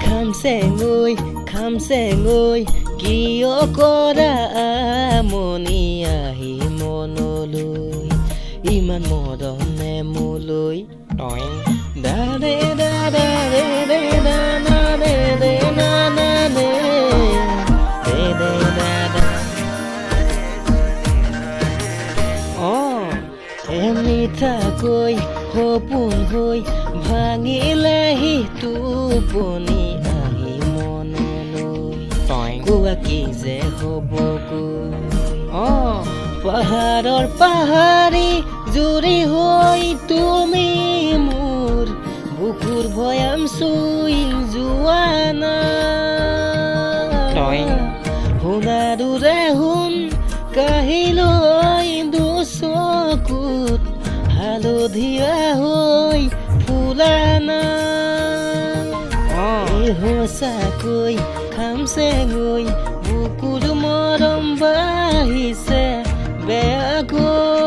খাম চেঙৈ কিয় কৰা আমনি আহি মনলৈ ইমান মৰমে মোলৈ তই দাদে দাদা ৰে ৰে দানা ৰে ৰে নানা ৰে ৰে ৰে দাদা মিঠাকৈ সপোন হৈ ভাঙিলেহি টোপনি আহি মনলৈ তই কোৱা কি যে হ'বকৈ পাহাৰৰ পাহাৰী জুৰি হৈ তুমি মোৰ বুকুৰ ভৈয়াম চুই যোৱা না সোণাৰুৰে সোণ কাহিলৈ দুচকুত হালধীয়া হৈ ফুলানা সঁচাকৈ খাম চেঙৈ বুকুৰ মৰম বাঢ়িছে বেয়াকৈ